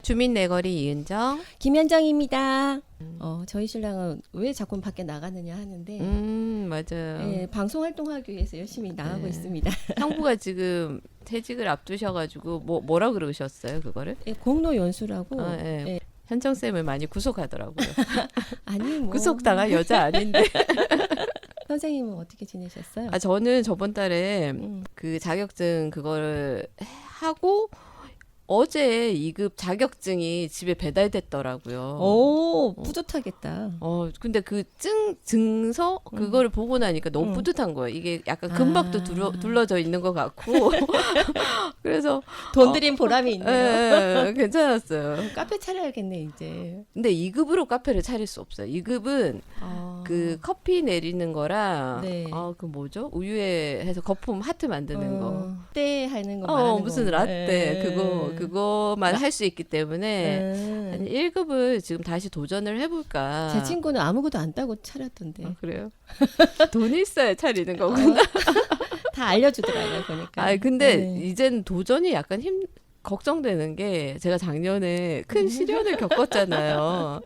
주민 내거리 이은정. 김현정입니다. 저희 신랑은 왜 자꾸 밖에 나가느냐 하는데 맞아요. 예, 방송 활동하기 위해서 열심히 나가고 있습니다. 형부가 지금 퇴직을 앞두셔가지고 뭐라 그러셨어요 그거를? 예, 공로 연수라고. 예. 예. 현정 쌤을 많이 구속하더라고요. 아니 뭐 구속당한 여자 아닌데. 선생님은 어떻게 지내셨어요? 저는 저번 달에 그 자격증 그거를 하고 어제 2급 자격증이 집에 배달됐더라고요. 오 뿌듯하겠다. 근데 그 증서 그거를 보고 나니까 너무 뿌듯한 거예요. 이게 약간 금박도 둘러져 있는 것 같고. 그래서 돈 들인 보람이 있네요. 예, 괜찮았어요. 카페 차려야겠네 이제. 근데 2급으로 카페를 차릴 수 없어요. 2급은 그 커피 내리는 거랑 네. 그 뭐죠? 우유에 해서 거품 하트 만드는 거. 때 하는 거 말하는 무슨 거. 라떼 예. 그거만 할 수 있기 때문에 한 1급을 지금 다시 도전을 해볼까. 제 친구는 아무것도 안 따고 차렸던데. 그래요? 돈이 있어야 차리는 거구나. 다 알려주더라고요 보니까. 근데 이젠 도전이 약간 걱정되는 게 제가 작년에 큰 시련을 겪었잖아요.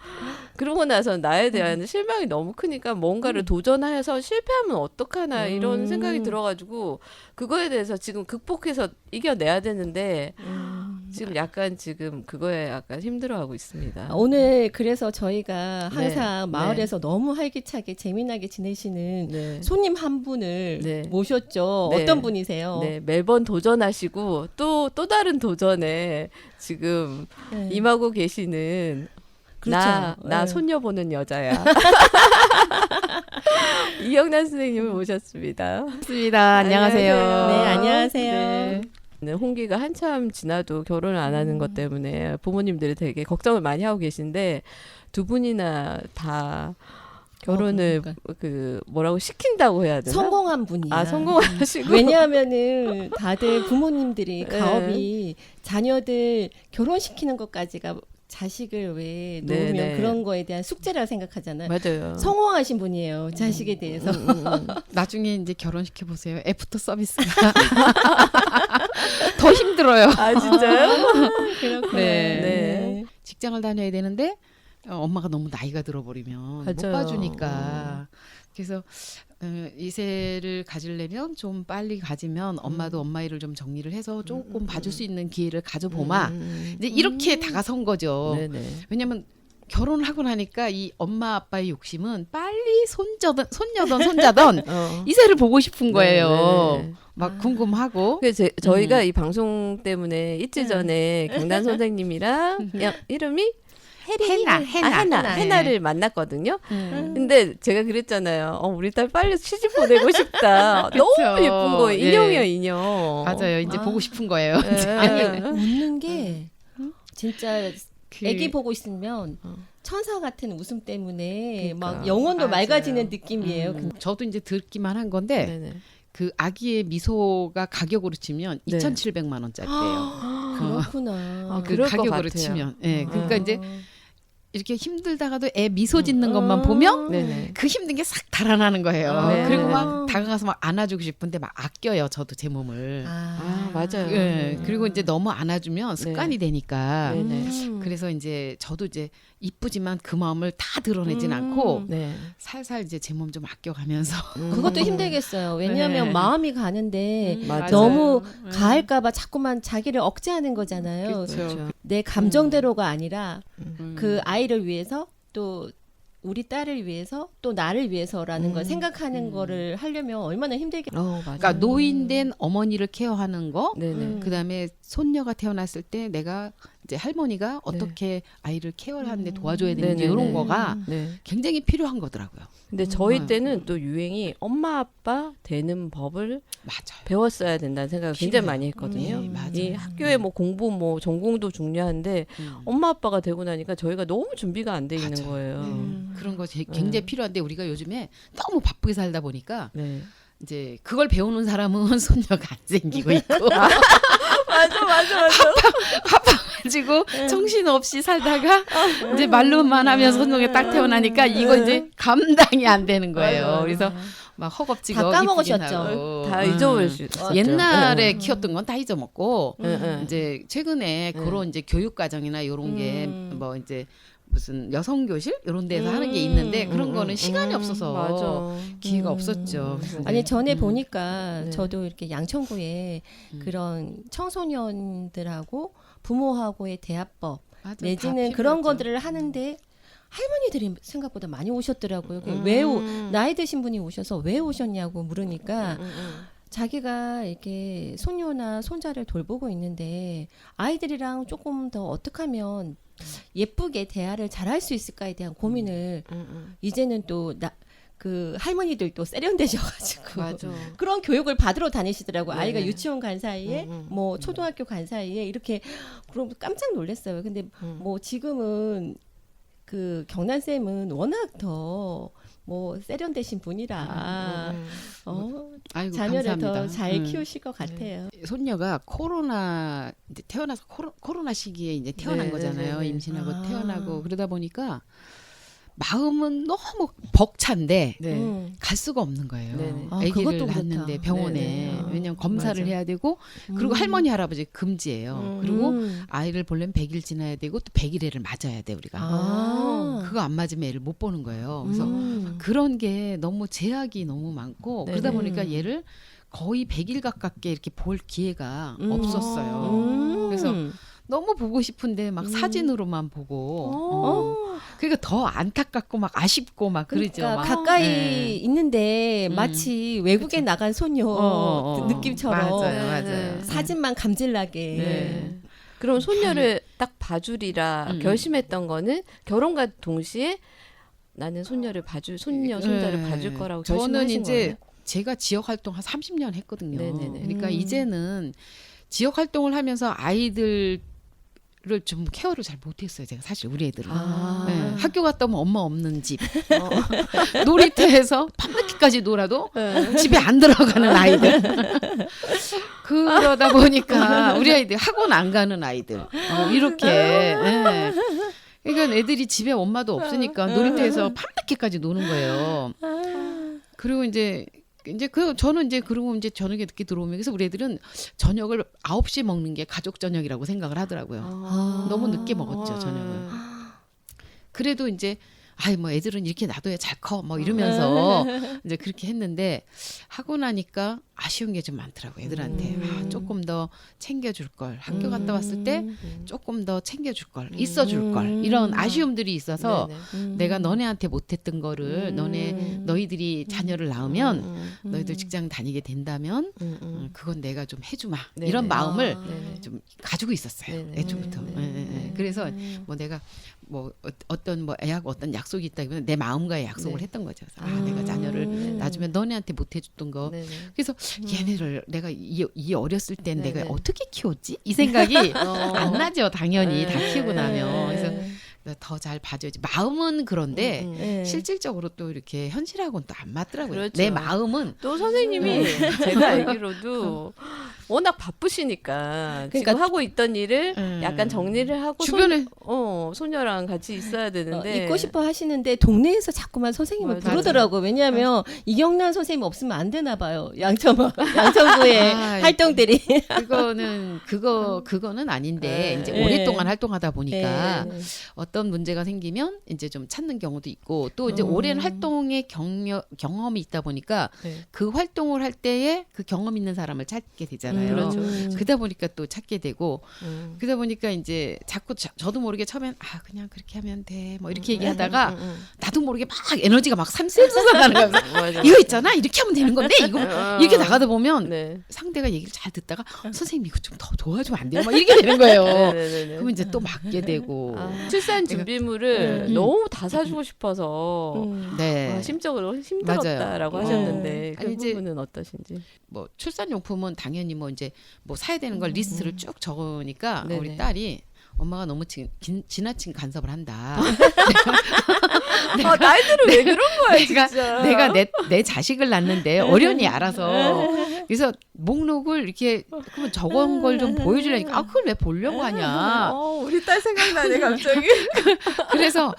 그러고 나서 나에 대한 실망이 너무 크니까 뭔가를 도전해서 실패하면 어떡하나 이런 생각이 들어가지고 그거에 대해서 지금 극복해서 이겨내야 되는데 지금 그거에 약간 힘들어하고 있습니다. 오늘 그래서 저희가 네. 항상 마을에서 너무 활기차게 재미나게 지내시는 네. 손님 한 분을 네. 모셨죠. 네. 어떤 분이세요? 네, 매번 도전하시고 또 다른 도전에 지금 네. 임하고 계시는 그렇죠. 나 네. 손녀 보는 여자야. 이영란 선생님을 모셨습니다. 반갑습니다. 안녕하세요. 네, 안녕하세요. 네, 홍기가 한참 지나도 결혼을 안 하는 것 때문에 부모님들이 되게 걱정을 많이 하고 계신데 두 분이나 다 결혼을 그러니까. 그 뭐라고 시킨다고 해야 되나? 성공한 분이야. 성공하시고 왜냐하면은 다들 부모님들이 네. 가업이 자녀들 결혼시키는 것까지가 자식을 왜 놓으면 네. 그런 거에 대한 숙제라 생각하잖아요. 맞아요. 성공하신 분이에요. 자식에 대해서. 나중에 이제 결혼시켜 보세요. 애프터 서비스가 더 힘들어요. 진짜요? 그렇구나. 네. 직장을 다녀야 되는데 엄마가 너무 나이가 들어버리면 못 맞아요. 봐주니까. 그래서 이세를 가지려면 좀 빨리 가지면 엄마도 엄마 일을 좀 정리를 해서 조금 봐줄 수 있는 기회를 가져보마. 이제 이렇게 다가선 거죠. 네네. 왜냐면 결혼을 하고 나니까 이 엄마 아빠의 욕심은 빨리 손녀든 손자든 이세를 보고 싶은 거예요. 네. 막 궁금하고. 그래서 저희가 이 방송 때문에 이틀 전에 경단 선생님이랑 이름이 해나를 만났거든요. 근데 제가 그랬잖아요. 우리 딸 빨리 시집 보내고 싶다. 너무 예쁜 거예요. 인형이요, 인형. 맞아요. 이제 보고 싶은 거예요. 아니 웃는 게 진짜 그- 애기 보고 있으면 천사 같은 웃음 때문에 그러니까. 막 영혼도 맞아요. 맑아지는 느낌이에요. 저도 이제 듣기만 한 건데 네네. 그 아기의 미소가 가격으로 치면 네. 2,700만 원짜리예요. 그렇구나. 그 그럴 것 가격으로 같아요. 치면. 예. 그러니까 아. 이제 이렇게 힘들다가도 애 미소 짓는 것만 보면 네네. 그 힘든 게 싹 달아나는 거예요. 네. 그리고 막 다가가서 막 안아주고 싶은데 막 아껴요. 저도 제 몸을. 맞아요. 예. 그리고 이제 너무 안아주면 습관이 되니까. 네네. 그래서 이제 저도 이제 이쁘지만 그 마음을 다 드러내진 않고 네. 살살 이제 제 몸 좀 아껴가면서. 그것도 힘들겠어요. 왜냐하면 네. 마음이 가는데 맞아요. 너무 네. 가할까봐 자꾸만 자기를 억제하는 거잖아요. 그렇죠. 내 감정대로가 아니라 음. 그 아이를 위해서 또 우리 딸을 위해서 또 나를 위해서라는 걸 생각하는 거를 하려면 얼마나 힘들겠어요. 맞아요. 그러니까 노인된 어머니를 케어하는 거. 네네. 그다음에 손녀가 태어났을 때 내가 이제 할머니가 어떻게 아이를 케어를 하는데 도와줘야 되는지 네네네. 이런 거가 네. 굉장히 필요한 거더라고요. 근데 저희 때는 또 유행이 엄마 아빠 되는 법을 맞아요. 배웠어야 된다는 생각을 굉장히 필요해요. 많이 했거든요. 맞아요. 이 학교에 뭐 공부 뭐 전공도 중요한데 엄마 아빠가 되고 나니까 저희가 너무 준비가 안 돼 있는 맞아요. 거예요. 그런 거 굉장히 필요한데 우리가 요즘에 너무 바쁘게 살다 보니까 네. 이제 그걸 배우는 사람은 손녀가 안 생기고 있고 맞아. 가지고 정신 없이 살다가 이제 말로만 하면서 손녀가 딱 태어나니까 이거 이제 감당이 안 되는 거예요. 맞아요. 그래서 막 허겁지겁 다 까먹으셨죠. 이쁘게 나고. 다 잊어버릴 수 있었죠. 옛날에 키웠던 건 다 잊어먹고 응. 이제 최근에 그런 이제 교육 과정이나 이런 게 뭐 이제 무슨 여성 교실 이런 데서 하는 게 있는데 그런 거는 시간이 없어서 맞아. 기회가 없었죠. 그래서 아니 이제, 전에 보니까 네. 저도 이렇게 양천구에 그런 청소년들하고 부모하고의 대화법 맞아, 다 내지는 그런 필요하죠. 것들을 하는데 할머니들이 생각보다 많이 오셨더라고요. 왜 나이 드신 분이 오셔서 왜 오셨냐고 물으니까 자기가 이렇게 손녀나 손자를 돌보고 있는데 아이들이랑 조금 더 어떻게 하면 예쁘게 대화를 잘할 수 있을까에 대한 고민을 이제는 또 그 할머니들도 세련되셔가지고 맞아. 그런 교육을 받으러 다니시더라고. 네. 아이가 유치원 간 사이에 뭐 초등학교 간 사이에 이렇게 그럼 깜짝 놀랐어요. 근데 뭐 지금은 그 경란 쌤은 워낙 더 뭐 세련되신 분이라 아이고, 자녀를 감사합니다. 더 잘 키우실 것 같아요. 손녀가 코로나 이제 태어나서 코로나 시기에 이제 태어난 네, 거잖아요. 네, 네. 임신하고 아. 태어나고 그러다 보니까 마음은 너무 벅찬데 네. 갈 수가 없는 거예요. 네네. 아, 아기를 그것도 낳는데 그렇다. 병원에 네네. 왜냐면 검사를 맞아. 해야 되고 그리고 할머니 할아버지 금지예요. 그리고 아이를 보려면 100일 지나야 되고 또 100일애를 맞아야 돼 우리가. 아. 그거 안 맞으면 애를 못 보는 거예요. 그래서 그런 게 너무 제약이 너무 많고 네네. 그러다 보니까 얘를 거의 100일 가깝게 이렇게 볼 기회가 없었어요. 그래서 너무 보고 싶은데 막 사진으로만 보고 그러니까 더 안타깝고 막 아쉽고 막 그러죠. 그러니까 막. 가까이 네. 있는데 마치 외국에 나간 소녀 느낌처럼 맞아요, 맞아요. 네. 사진만 감질나게. 네. 그럼 손녀를 딱 봐주리라 결심했던 거는 결혼과 동시에 나는 손녀를 손자를 네. 봐줄 거라고 저는 결심하신 이제 거예요? 제가 지역 활동 한 30년 했거든요. 네네네. 그러니까 이제는 지역 활동을 하면서 아이들을 좀 케어를 잘 못했어요. 제가 사실 우리 애들은 네, 학교 갔다 오면 엄마 없는 집 놀이터에서 밤늦게까지 놀아도 집에 안 들어가는 아이들 그러다 보니까 우리 아이들 학원 안 가는 아이들 이렇게 네. 그러니까 애들이 집에 엄마도 없으니까 놀이터에서 밤늦게까지 노는 거예요. 그리고 이제 저는 이제 그러고 이제 저녁에 늦게 들어오면 그래서 우리 애들은 저녁을 9시에 먹는 게 가족 저녁이라고 생각을 하더라고요. 너무 늦게 먹었죠, 저녁을. 그래도 이제 아이 뭐 애들은 이렇게 놔둬야 잘 커 뭐 이러면서 이제 그렇게 했는데 하고 나니까 아쉬운 게 좀 많더라고요. 애들한테 조금 더 챙겨줄 걸 학교 갔다 왔을 때 조금 더 챙겨줄 걸 있어줄 걸 이런 아쉬움들이 있어서 내가 너네한테 못했던 거를 너희들이 자녀를 낳으면 너희들 직장 다니게 된다면 그건 내가 좀 해주마 이런 마음을 좀 가지고 있었어요. 네네. 애초부터. 그래서 뭐 내가 뭐 어떤 어떤 약속이 있다기보다 내 마음과의 약속을 했던 거죠. 그래서 내가 자녀를 낳아주면 너네한테 못 해줬던 거. 그래서 얘네를 내가 이 어렸을 땐 내가 어떻게 키웠지? 이 생각이 안 나죠. 당연히 다 키우고 나면. 그래서 더 잘 봐줘야지. 마음은 그런데 실질적으로 또 이렇게 현실하고는 또 안 맞더라고요. 그렇죠. 내 마음은 또 선생님이 제가 알기로도 워낙 바쁘시니까 그러니까 지금 하고 있던 일을 약간 정리를 하고 주변에 소녀랑 같이 있어야 되는데 있고 싶어 하시는데 동네에서 자꾸만 선생님을 맞아. 부르더라고. 왜냐하면 이경란 선생님 없으면 안 되나 봐요. 양천구의 활동들이. 그거는 아닌데 네. 이제 네. 오랫동안 활동하다 보니까 네. 어떤 문제가 생기면 이제 좀 찾는 경우도 있고 또 이제 오랜 활동의 경험이 있다 보니까 그 활동을 할 때에 그 경험 있는 사람을 찾게 되잖아요. 그렇죠. 그러다 보니까 또 찾게 되고 그러다 보니까 이제 자꾸 저도 모르게 처음엔 그냥 그렇게 하면 돼 뭐 이렇게 얘기하다가 나도 모르게 막 에너지가 막 샘솟아가는 거야. 이거 있잖아 이렇게 하면 되는 건데 이거 이렇게 나가다 보면 상대가 얘기를 잘 듣다가 선생님 이거 좀 더 도와주면 안 돼요? 막 이렇게 되는 거예요. 그러면 이제 또 맞게 되고 출산 준비물을 너무 다 사주고 싶어서 네. 심적으로 힘들었다라고 맞아요. 하셨는데 그 아니, 이제 부분은 어떠신지? 뭐 출산용품은 당연히 뭐 이제 뭐 사야 되는 걸 리스트를 쭉 적으니까 네네. 우리 딸이 엄마가 너무 지나친 간섭을 한다. 나이들은 왜 그런 거야 진짜. 내가 내 자식을 낳는데 어련히 알아서 그래서 목록을 이렇게 그러면 적은 걸 좀 보여주려니까 그걸 왜 보려고 하냐. 우리 딸 생각나네 갑자기. 그래서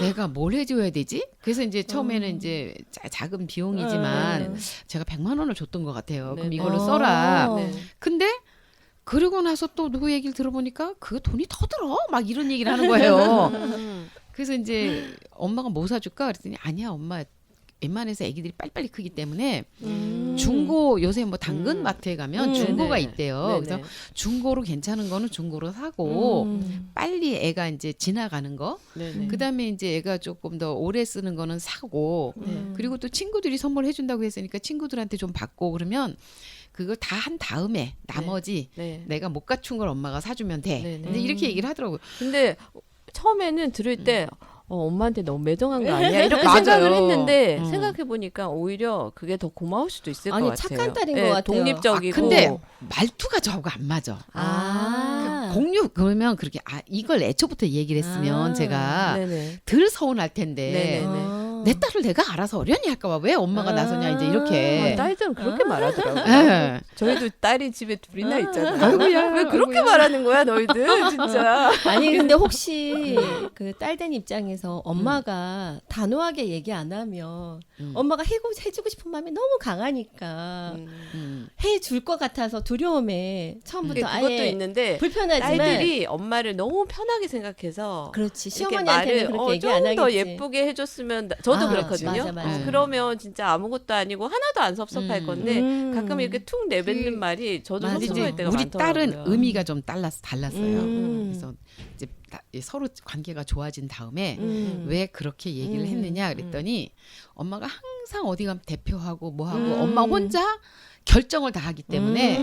내가 뭘 해줘야 되지? 그래서 이제 처음에는 이제 작은 비용이지만 제가 100만 원을 줬던 것 같아요. 그럼 네. 이걸로 써라. 네. 근데 그러고 나서 또 누구 얘기를 들어보니까 그 돈이 더 들어 막 이런 얘기를 하는 거예요. 그래서 이제 엄마가 뭐 사줄까 그랬더니 아니야 엄마 웬만해서 애기들이 빨리빨리 크기 때문에 중고 요새 뭐 당근 마트에 가면 중고가 네네. 있대요. 네네. 그래서 중고로 괜찮은 거는 중고로 사고 빨리 애가 이제 지나가는 거 네네. 그다음에 이제 애가 조금 더 오래 쓰는 거는 사고 그리고 또 친구들이 선물해 준다고 했으니까 친구들한테 좀 받고 그러면 그걸 다 한 다음에 나머지 네. 내가 못 갖춘 걸 엄마가 사주면 돼. 네네. 근데 이렇게 얘기를 하더라고요. 근데 처음에는 들을 때 엄마한테 너무 매정한 거 아니야? 이렇게 맞아요. 생각을 했는데 음. 생각해 보니까 오히려 그게 더 고마울 수도 있을 아니, 것 같아요. 착한 딸인 네, 것 같아요. 독립적이고. 근데 말투가 저하고 안 맞아. 공유 그러면 그렇게 이걸 애초부터 얘기를 했으면 제가 네네. 덜 서운할 텐데 네네네. 내 딸을 내가 알아서 어련히 할까봐 왜 엄마가 나서냐 이제 이렇게. 딸들은 그렇게 말하더라고요. 예. 저희도 딸이 집에 둘이나 있잖아요. 아이고야, 왜 그렇게 말하는 거야 너희들 진짜. 아니 근데 혹시 그 딸된 입장에서 엄마가 단호하게 얘기 안 하면 엄마가 해주고 싶은 마음이 너무 강하니까 해줄 것 같아서 두려움에 처음부터 그것도 아예 있는데 불편하지만 딸들이 엄마를 너무 편하게 생각해서 그렇지 이렇게 시어머니한테는 말을 그렇게 얘기 안 하겠지. 좀 더 예쁘게 해줬으면 저도 아, 그렇거든요. 맞아. 그러면 진짜 아무것도 아니고 하나도 안 섭섭할 건데 가끔 이렇게 툭 내뱉는 그- 말이 저도 근데 섭섭할 이제 때가 우리 많더라고요. 딸은 의미가 좀 달랐어요. 음. 그래서 이제 서로 관계가 좋아진 다음에 음. 왜 그렇게 얘기를 했느냐 그랬더니 엄마가 항상 어디 가면 대표하고 뭐하고 엄마 혼자 결정을 다 하기 때문에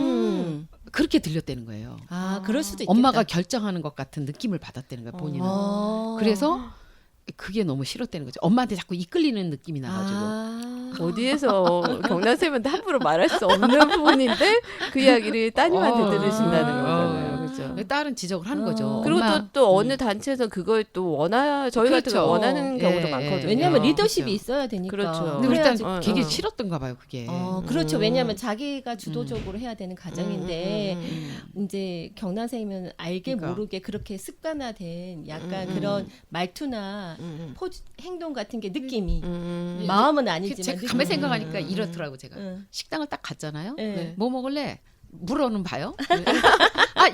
그렇게 들렸다는 거예요. 그럴 수도 있겠다. 엄마가 결정하는 것 같은 느낌을 받았다는 거예요, 본인은. 그래서 그게 너무 싫었다는 거죠. 엄마한테 자꾸 이끌리는 느낌이 나가지고. 어디에서 경란쌤한테 함부로 말할 수 없는 부분인데 그 이야기를 따님한테 들으신다는 거잖아요. 그렇죠. 딸은 지적을 하는 거죠. 그리고 엄마, 또 어느 단체에서 그걸 또 저희 같은 그렇죠. 거 원하는 경우도 예, 많거든요. 왜냐하면 그렇죠. 리더십이 있어야 되니까. 그렇죠. 근데 우리 딸 그래야지- 되게 어. 싫었던가 봐요, 그게. 그렇죠. 왜냐하면 자기가 주도적으로 해야 되는 가정인데 음. 이제 경란생이면 알게 그러니까. 모르게 그렇게 습관화된 약간 그런 말투나 포즈, 행동 같은 게 느낌이 마음은 아니지만 제가 느낌이. 가만히 생각하니까 이렇더라고 제가. 응. 식당을 딱 갔잖아요. 네. 뭐 먹을래? 물어는 봐요.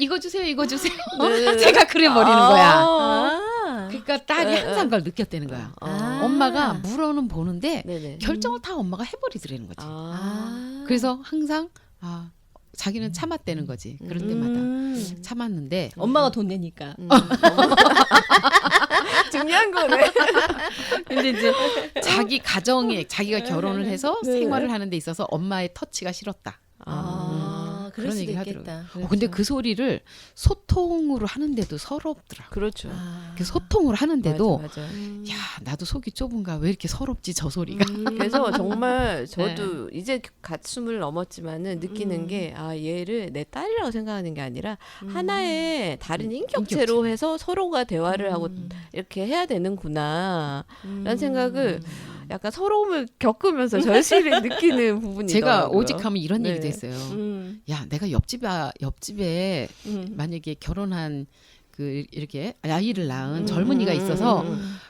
이거 주세요, 이거 주세요. 네. 제가 그래 버리는 거야. 아. 그러니까 딸이 네, 항상 그걸 느꼈다는 거야. 아. 엄마가 물어는 보는데 네네. 결정을 다 엄마가 해버리더라는 거지. 아. 그래서 항상 자기는 참았다는 거지. 그럴 때마다 참았는데 엄마가 돈 내니까. 중요한 거네. 근데 이제 자기 가정에 자기가 결혼을 해서 네네. 생활을 하는 데 있어서 엄마의 터치가 싫었다. 그럴 수도 얘기를 있겠다. 하더라고요. 근데 그 소리를 소통으로 하는데도 서럽더라. 그렇죠. 그 소통을 하는데도 맞아. 야 나도 속이 좁은가 왜 이렇게 서럽지 저 소리가. 그래서 정말 저도 이제 갓 20을 넘었지만은 느끼는 게 얘를 내 딸이라고 생각하는 게 아니라 하나의 다른 인격체로 해서 서로가 대화를 하고 이렇게 해야 되는구나 라는 생각을 약간 서러움을 겪으면서 절실히 느끼는 부분이 제가 있더라고요. 오직하면 이런 네. 얘기도 했어요. 야 내가 옆집에 만약에 결혼한 그 이렇게 아이를 낳은 젊은이가 있어서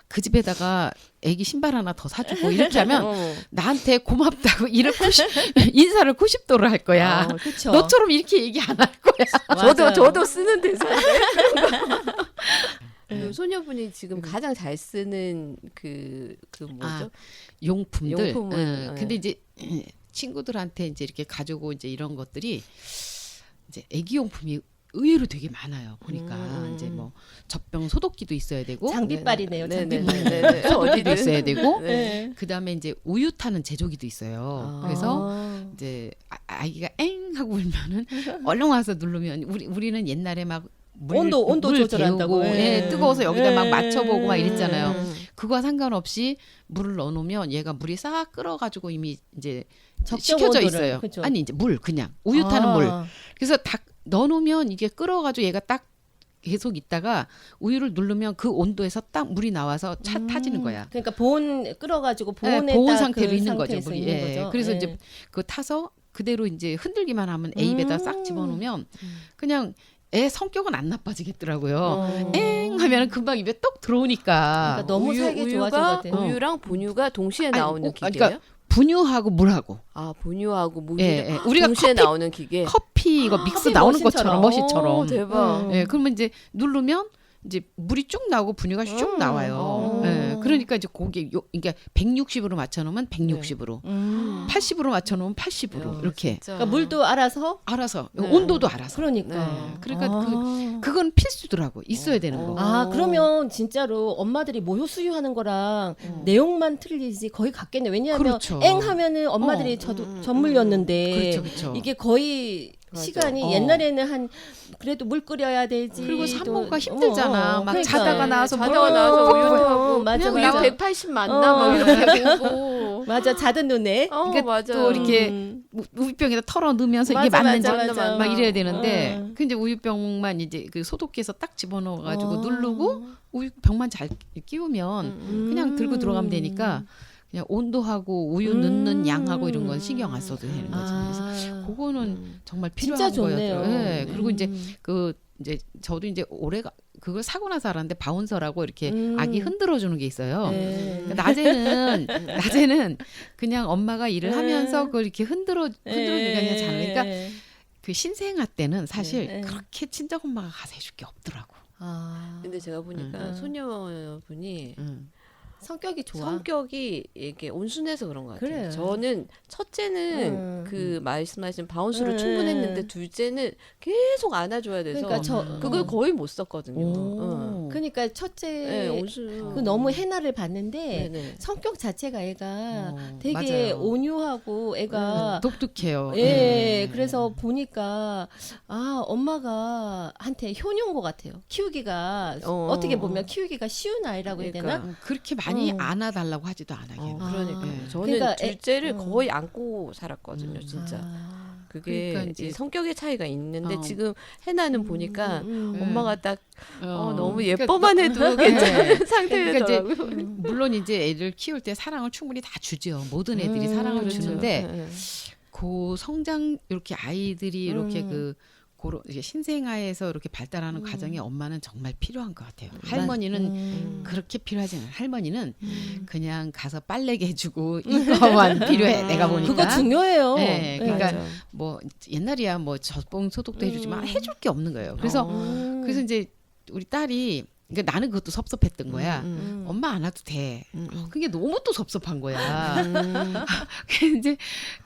그 집에다가 애기 신발 하나 더 사주고 이렇게 하면 나한테 고맙다고 인사를 90도로 할 거야. 그렇죠. 너처럼 이렇게 얘기 안 할 거야. 저도 쓰는 대사인데 그 소녀분이 지금 가장 잘 쓰는 그 뭐죠? 용품들. 용품을, 네. 근데 이제 친구들한테 이제 이렇게 가지고 이제 이런 것들이 이제 애기 용품이 의외로 되게 많아요. 보니까 이제 뭐 젖병 소독기도 있어야 되고 장비빨이네요. 장비빨. 네네네. 소독기도 있어야 되고 네. 그다음에 이제 우유 타는 제조기도 있어요. 그래서 이제 아이가 엥 하고 울면은 얼른 와서 누르면 우리는 옛날에 막 온도 물 조절한다고. 데우고, 예. 뜨거워서 여기다 막 예. 맞춰보고 막 이랬잖아요. 그거와 상관없이 물을 넣어놓으면 얘가 물이 싹 끓어가지고 이미 이제 적정 식혀져 온도를, 있어요. 그죠? 아니 이제 물 그냥 우유 타는 물. 그래서 다 넣어놓으면 이게 끓어가지고 얘가 딱 계속 있다가 우유를 누르면 그 온도에서 딱 물이 나와서 타지는 거야. 그러니까 보온 끓어가지고 보온에 보온 딱 상태로 그 있는 거죠, 상태에서 물이. 있는 예. 거죠. 그래서 예. 이제 그 타서 그대로 이제 흔들기만 하면 애 입에다 싹 집어넣으면 그냥 애 성격은 안 나빠지겠더라고요. 엥 하면 금방 입에 똑 들어오니까. 그러니까 너무 살기 좋아진 것 같아요. 우유랑 분유가 동시에 아니, 나오는 기계예요? 그러니까 분유하고 물하고 아, 분유하고 물이 우리가 동시에 커피, 나오는 기계. 커피 이거 믹스 커피 나오는 머신처럼. 것처럼 머신처럼. 오, 대박. 예, 그러면 이제 누르면 이제 물이 쭉 나오고 분유가 쭉 나와요. 예, 그러니까 이제 거기에 그러니까 160으로 맞춰놓으면 160으로, 80으로 맞춰놓으면 80으로 이렇게 그러니까 물도 알아서 알아서 네. 온도도 알아서. 그러니까. 네, 그러니까 아. 그건 필수더라고. 있어야 되는 거. 아 그러면 진짜로 엄마들이 모유 수유하는 거랑 내용만 틀리지 거의 같겠네. 왜냐하면 그렇죠. 엥 하면은 엄마들이 저도 전물렸는데 그렇죠, 그렇죠. 이게 거의 맞아. 시간이 옛날에는 한 그래도 물 끓여야 되지. 그리고 산모가 또- 힘들잖아. 막 그러니까. 자다가 나와서 자다가 나와서 우유 어, 타고 맞아, 우유 맞아. 180 맞나 막 이렇게 보고. 맞아 자던 눈에. 그러니까 맞아. 또 이렇게 우유병에다 털어 넣으면서 이게 맞아, 맞는지 맞아, 맞아. 막 이래야 되는데 그 이제 우유병만 이제 그 소독기에서 딱 집어넣어 가지고 누르고 우유병만 잘 끼우면 그냥 들고 들어가면 되니까 그냥 온도하고 우유 넣는 양하고 이런 건 신경 안 써도 되는 거죠. 그래서 그거는 정말 필요한 진짜 좋네요. 거예요. 네. 그리고 이제 그 이제 저도 이제 올해가 그걸 사고 나서 알았는데 바운서라고 이렇게 아기 흔들어 주는 게 있어요. 네. 그러니까 낮에는 그냥 엄마가 일을 하면서 그걸 이렇게 흔들어주니까 그냥 자는. 그러니까 그 신생아 때는 사실 네. 그렇게 친정 엄마가 가서 해줄 게 없더라고. 아, 근데 제가 보니까 소녀분이 성격이 좋아. 성격이 이게 온순해서 그런 것 같아요. 그래요. 저는 첫째는 그 말씀하신 바운스로 충분했는데 둘째는 계속 안아줘야 돼서 그러니까 그걸 거의 못 썼거든요. 오. 그러니까 첫째 네, 온순. 그 너무 해나를 봤는데 네네. 성격 자체가 애가 되게 맞아요. 온유하고 애가 독특해요. 예, 그래서 보니까 아 엄마가 한테 효녀인 것 같아요. 키우기가 어떻게 보면 키우기가 쉬운 아이라고 해야 되나? 그러니까. 그렇게 많이 안아달라고 하지도 않아요. 그러니까 네. 저는 그러니까 둘째를 거의 안고 살았거든요, 진짜. 아, 그게 그러니까 이제 이제 성격의 차이가 있는데 지금 해나는 보니까 엄마가 딱 너무 그러니까 예뻐만 해도 괜찮은 상태더라고요. 그러니까 이제 물론 이제 애를 키울 때 사랑을 충분히 다 주죠. 모든 애들이 사랑을 그렇죠. 주는데 네. 그 성장 이렇게 아이들이 이렇게 고로 이제 신생아에서 이렇게 발달하는 과정에 엄마는 정말 필요한 것 같아요. 할머니는 그렇게 필요하지 않아요. 할머니는 그냥 가서 빨래게 해주고 이거만 필요해. 내가 보니까. 그거 중요해요. 네, 그러니까 맞아. 뭐 옛날이야 뭐 젖봉 소독도 해주지만 해줄 게 없는 거예요. 그래서 그래서 이제 우리 딸이 그러니까 나는 그것도 섭섭했던 거야. 엄마 안 와도 돼. 그게 너무 또 섭섭한 거야. 그래서 이제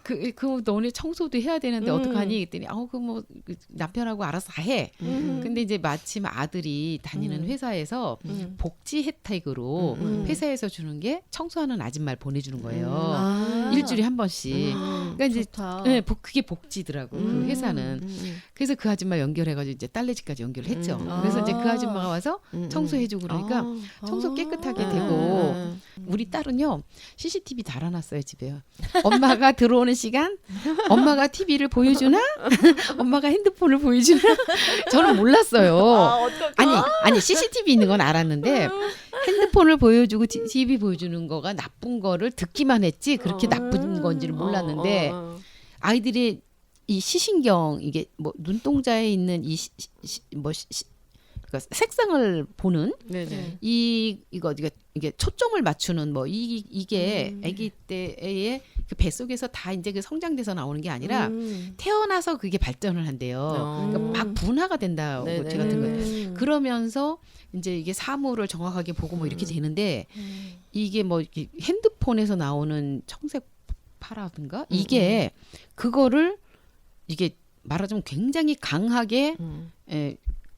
그 너네 청소도 해야 되는데 어떡하니? 그랬더니 그 뭐 남편하고 알아서 다 해. 근데 이제 마침 아들이 다니는 회사에서 복지 혜택으로 회사에서 주는 게 청소하는 아줌마를 보내주는 거예요. 일주일에 한 번씩. 그러니까 이제 좋다. 네, 그게 복지더라고 그 회사는. 그래서 그 아줌마 연결해가지고 이제 딸네 집까지 연결을 했죠. 그래서 이제 그 아줌마가 와서 청소해주고 그러니까 청소 깨끗하게 되고 우리 딸은요 CCTV 달아놨어요 집에요. 엄마가 들어오는 시간, 엄마가 TV를 보여주나, 엄마가 핸드폰을 보여주나. 저는 몰랐어요. 아니 CCTV 있는 건 알았는데 핸드폰을 보여주고 TV 보여주는 거가 나쁜 거를 듣기만 했지 그렇게 나쁜 건지를 몰랐는데 아이들이 이 시신경 이게 뭐 눈동자에 있는 그러니까 색상을 보는 네네. 이게 초점을 맞추는 뭐 이게 아기 때의 그 뱃속에서 다 이제 그 성장돼서 나오는 게 아니라 태어나서 그게 발전을 한대요. 그러니까 막 분화가 된다고 네네. 제가 든 거예요. 그러면서 이제 이게 사물을 정확하게 보고 뭐 이렇게 되는데 이게 뭐 이렇게 핸드폰에서 나오는 청색파라든가 이게 그거를 이게 말하자면 굉장히 강하게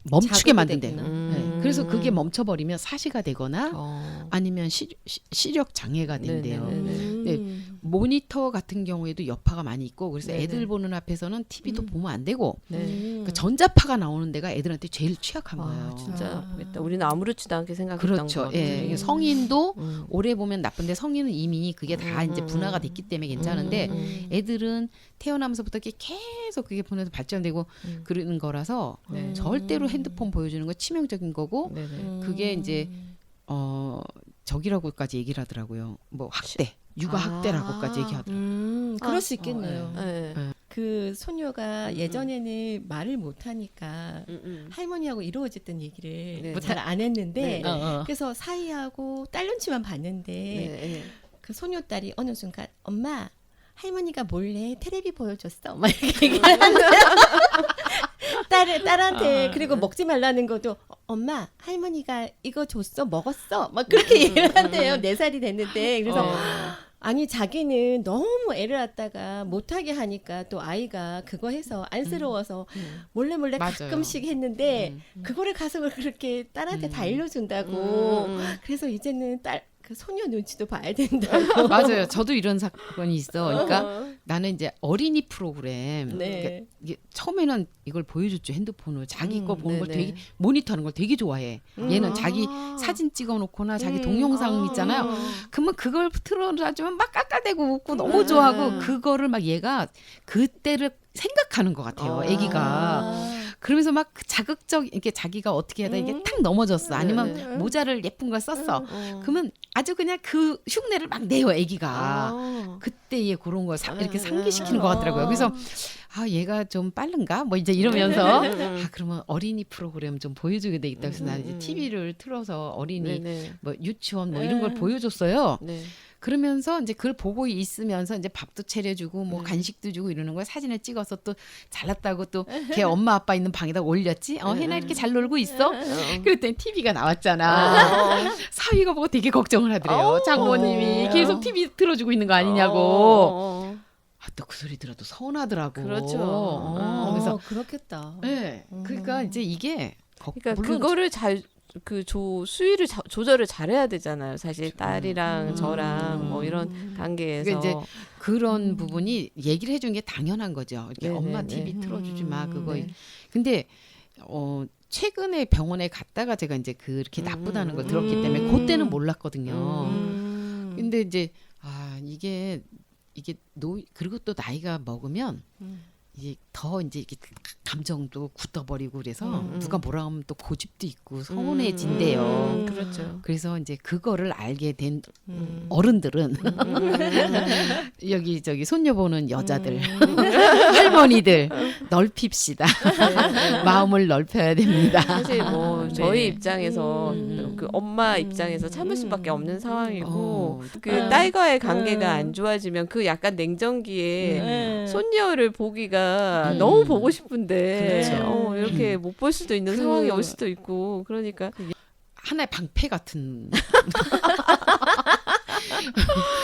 멈추게 만든대요. 네. 그래서 그게 멈춰버리면 사시가 되거나 아니면 시력 장애가 된대요. 모니터 같은 경우에도 여파가 많이 있고 그래서 네네. 애들 보는 앞에서는 TV도 보면 안 되고 네. 그러니까 전자파가 나오는 데가 애들한테 제일 취약한 거예요. 진짜 아. 모르겠다. 우리는 아무렇지도 않게 생각했던 그렇죠. 거. 예. 성인도 음. 오래 보면 나쁜데 성인은 이미 그게 다 이제 분화가 됐기 때문에 괜찮은데 애들은 태어나면서부터 이렇게 계속 그게 보내서 발전되고 그러는 거라서 네. 절대로 핸드폰 보여주는 건 치명적인 거고 네네. 그게 이제 저기라고까지 얘기를 하더라고요. 뭐 학대, 육아 아. 학대라고까지 얘기하더라고요. 그럴 아, 수 있겠네요. 네. 그 소녀가 예전에는 말을 못하니까 음. 할머니하고 이루어졌던 얘기를 네. 잘 안 했는데 네. 그래서 사이하고 딸 눈치만 봤는데 네. 그 소녀 딸이 어느 순간 엄마 할머니가 몰래 테레비 보여줬어 막 이렇게 얘기하는데 딸한테 그리고 먹지 말라는 것도 엄마 할머니가 이거 줬어 먹었어 막 그렇게 얘기를 한대요. 4살이 됐는데 그래서 아니 자기는 너무 애를 갖다가 못하게 하니까 또 아이가 그거 해서 안쓰러워서 몰래 맞아요. 가끔씩 했는데 그거를 가서 그렇게 딸한테 다 일러준다고 그래서 이제는 그 소녀 눈치도 봐야 된다고. 맞아요. 저도 이런 사건이 있어. 그러니까 나는 이제 어린이 프로그램 네. 그러니까 이게 처음에는 이걸 보여줬죠. 핸드폰으로 자기 거 보는 걸 네네. 되게 모니터하는 걸 되게 좋아해. 얘는 자기 사진 찍어놓거나 자기 동영상 있잖아요. 그러면 그걸 틀어주면 막 깎아대고 웃고 너무 좋아하고 그거를 막 얘가 그때를 생각하는 것 같아요. 아기가. 그러면서 막 자극적 이렇게 자기가 어떻게 하다 이게 탁 넘어졌어. 아니면 네네. 모자를 예쁜 걸 썼어. 그러면 아주 그냥 그 흉내를 막 내요. 아기가. 그때의 그런 걸 이렇게 상기시키는 것 같더라고요. 그래서 아 얘가 좀 빠른가? 뭐 이제 이러면서 아 그러면 어린이 프로그램 좀 보여주게 되겠다. 그래서 나는 이제 TV를 틀어서 어린이 네네. 뭐 유치원 뭐 이런 걸 보여줬어요. 네. 그러면서 이제 그걸 보고 있으면서 이제 밥도 차려주고 뭐 간식도 주고 이러는 걸 사진을 찍어서 또 잘났다고 또 걔 엄마 아빠 있는 방에다 올렸지. 혜나 이렇게 잘 놀고 있어? 그랬더니 TV가 나왔잖아. 사위가 보고 되게 걱정을 하더래요. 장모님이 계속 TV 틀어주고 있는 거 아니냐고. 아, 또 그 소리 들어도 서운하더라고. 그렇죠. 그래서 그렇겠다. 네, 그러니까 이제 이게 그러니까 물론 그거를 잘 수위를 조절을 잘해야 되잖아요. 사실 딸이랑 저랑 뭐 이런 관계에서. 그러니까 이제 그런 부분이 얘기를 해준 게 당연한 거죠. 이렇게 네네네. 엄마 TV 틀어주지 마 그거. 네. 근데 최근에 병원에 갔다가 제가 이제 그렇게 나쁘다는 걸 들었기 때문에 그때는 몰랐거든요. 근데 이제 이게 그리고 또 나이가 먹으면 이제 더 이제 이렇게 감정도 굳어버리고 그래서 누가 뭐라 하면 또 고집도 있고 서운해진대요. 그렇죠. 그래서 이제 그거를 알게 된 어른들은 여기 저기 손녀 보는 여자들 할머니들 넓힙시다. 마음을 넓혀야 됩니다. 사실 뭐 네. 저희 입장에서 그 엄마 입장에서 참을 수밖에 없는 상황이고 그 아. 딸과의 관계가 안 좋아지면 그 약간 냉정기에 손녀를 보기가 너무 보고 싶은데 그렇죠. 이렇게 못 볼 수도 있는 상황이 올 수도 있고 그러니까 하나의 방패 같은.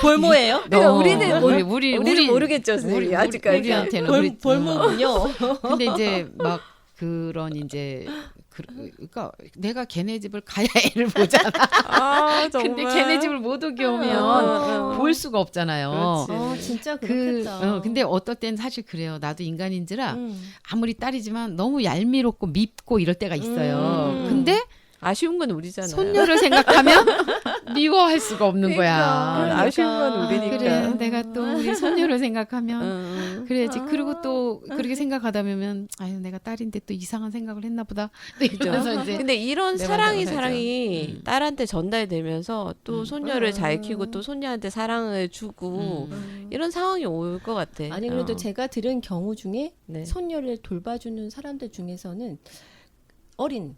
볼모예요? 그러니까 우리는 우리 모르겠죠, 선생님. 아직까지. 우리한테는 볼모군요. 근데 이제 막 그런 이제 그러니까 내가 걔네 집을 가야 애를 보잖아. 아, 정말. 근데 걔네 집을 못 오게 오면 볼 수가 없잖아요. 그렇지. 진짜 그렇겠다. 근데 어떨 땐 사실 그래요. 나도 인간인지라 아무리 딸이지만 너무 얄미롭고 밉고 이럴 때가 있어요. 근데 아쉬운 건 우리잖아요. 손녀를 생각하면 미워할 수가 없는 그러니까. 거야. 아쉬운 건 우리니까. 그래, 내가 또 우리 손녀를 생각하면 그래야지. 그리고 또 그렇게 생각하다 보면 아유 내가 딸인데 또 이상한 생각을 했나 보다. 그래서 이제 근데 이런 내 사랑이 맘대로 하죠. 딸한테 전달되면서 또 손녀를 잘 키우고 또 손녀한테 사랑을 주고 이런 상황이 올 것 같아. 아니 그래도 제가 들은 경우 중에 네. 손녀를 돌봐주는 사람들 중에서는 어린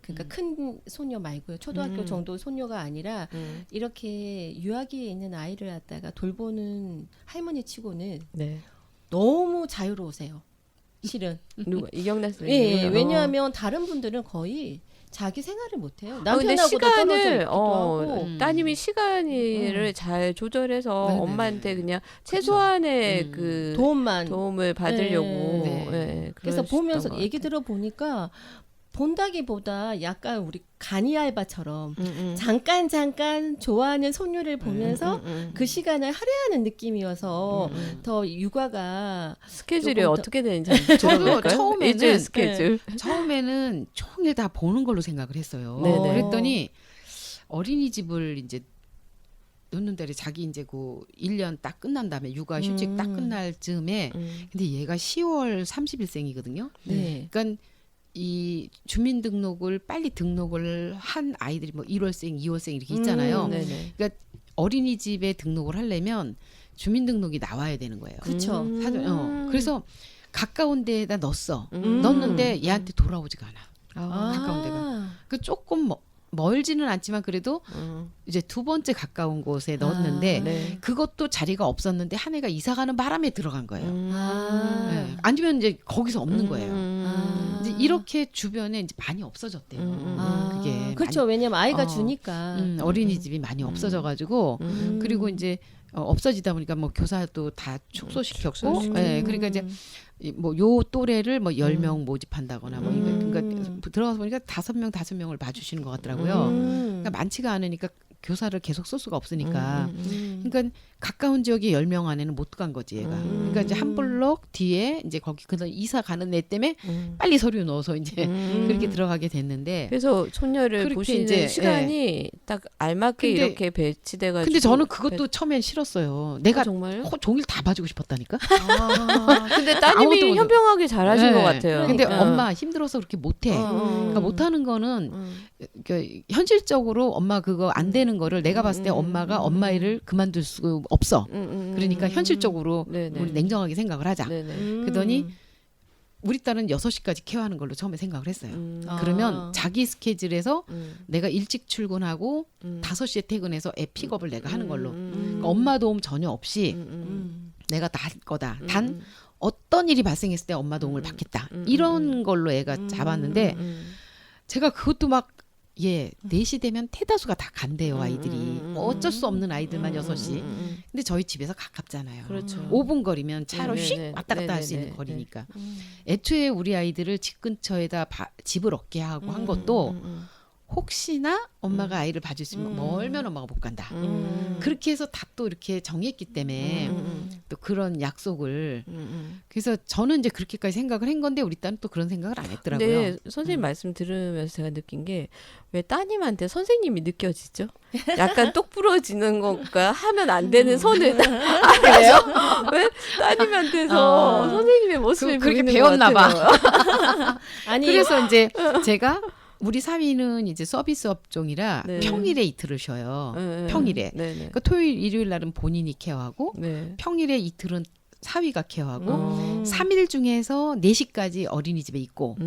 그러니까 큰 소녀 말고요. 초등학교 정도 소녀가 아니라 이렇게 유아기에 있는 아이를 갖다가 돌보는 할머니 치고는 네. 너무 자유로우세요. 실은. 누가 이경란 예, 선생님. 왜냐하면 다른 분들은 거의 자기 생활을 못해요. 근데 남편하고도 떨어져 시간을 있기도 하고. 따님이 시간을 잘 조절해서 네네네. 엄마한테 그냥 최소한의 그 도움을 받으려고 네. 예, 그래서 그러셨던 보면서 것 얘기 같아요. 들어보니까 본다기보다 약간 우리 간이 알바처럼 잠깐 좋아하는 손녀를 보면서 그 시간을 할애하는 느낌이어서 더 육아가 스케줄이 조금 더- 어떻게 되는지 한번 저도 들어볼까요? 처음에는 일주일 스케줄. 처음에는 총일 다 보는 걸로 생각을 했어요. 네네. 그랬더니 어린이집을 이제 놓는 달에 자기 이제 그 1년 딱 끝난 다음에 육아 휴직 딱 끝날 즈음에 근데 얘가 10월 30일생이거든요. 네. 그러니까 이 주민등록을 빨리 등록을 한 아이들이 뭐 1월생, 2월생 이렇게 있잖아요. 네네. 그러니까 어린이집에 등록을 하려면 주민등록이 나와야 되는 거예요. 그쵸. 그래서 가까운 데에다 넣었어. 넣었는데 얘한테 돌아오지가 않아. 가까운 데가. 그 조금 멀지는 않지만 그래도 이제 두 번째 가까운 곳에 넣었는데 네. 그것도 자리가 없었는데 한 애가 이사 가는 바람에 들어간 거예요. 아. 네. 아니면 이제 거기서 없는 거예요. 아. 이제 이렇게 주변에 이제 많이 없어졌대요. 그게 그렇죠. 왜냐면 아이가 어. 주니까. 어린이집이 많이 없어져가지고 그리고 이제 없어지다 보니까 뭐 교사도 다 축소시켰고, 축소시키고. 예, 그러니까 이제 뭐 요 또래를 뭐 10명 모집한다거나 뭐 그러니까 들어가서 보니까 5명을 봐주시는 것 같더라고요. 그러니까 많지가 않으니까 교사를 계속 쓸 수가 없으니까. 그러니까 가까운 지역에 10명 안에는 못 간 거지 얘가. 그러니까 이제 한 블록 뒤에 이제 거기 그다음 이사 가는 애 때문에 빨리 서류 넣어서 이제 그렇게 들어가게 됐는데. 그래서 손녀를 그렇게 보시는 이제, 시간이 딱 알맞게 근데- 이렇게 배치돼가지고. 근데 저는 그것도 처음엔 싫었어요. 내가 정말요? 종일 다 봐주고 싶었다니까. 근데 아무것도 따님이 못- 현명하게 잘하신 네. 것 같아요. 근데 그러니까. 엄마 힘들어서 그렇게 못해. 그러니까 못하는 거는 현실적으로 엄마 그거 안 되는 거를 내가 봤을 때 엄마가 엄마 일을 그만둘 수 없어. 그러니까 현실적으로 네네. 우리 냉정하게 생각을 하자. 네네. 그러더니 우리 딸은 6시까지 케어하는 걸로 처음에 생각을 했어요. 그러면 자기 스케줄에서 내가 일찍 출근하고 5시에 퇴근해서 애 픽업을 내가 하는 걸로. 그러니까 엄마 도움 전혀 없이 내가 다 할 거다. 단 어떤 일이 발생했을 때 엄마 도움을 받겠다. 이런 걸로 애가 잡았는데 제가 그것도 막 4시 되면 대다수가 다 간대요, 아이들이. 어쩔 수 없는 아이들만 6시. 근데 저희 집에서 가깝잖아요. 그렇죠. 5분 거리면 차로 네네네. 휙 왔다 갔다 할 수 있는 네네네. 거리니까. 애초에 우리 아이들을 집 근처에다 집을 얻게 하고 한 것도 혹시나 엄마가 아이를 봐줄 수 있으면 멀면 엄마가 못 간다. 그렇게 해서 다 또 이렇게 정했기 때문에 또 그런 약속을 그래서 저는 이제 그렇게까지 생각을 한 건데 우리 딸은 또 그런 생각을 안 했더라고요. 근데 선생님 말씀 들으면서 제가 느낀 게 왜 따님한테 선생님이 느껴지죠? 약간 똑 부러지는 것과 하면 안 되는 선을 그래요? 왜 따님한테서 선생님의 모습이 그렇게 보이는 배웠나 것 같아요. 아니 그래서 이제 제가 우리 사위는 이제 서비스 업종이라 네. 평일에 이틀을 쉬어요. 네, 평일에. 네네. 그러니까 토요일, 일요일 날은 본인이 케어하고 네. 평일에 이틀은 사위가 케어하고 3일 중에서 4시까지 어린이집에 있고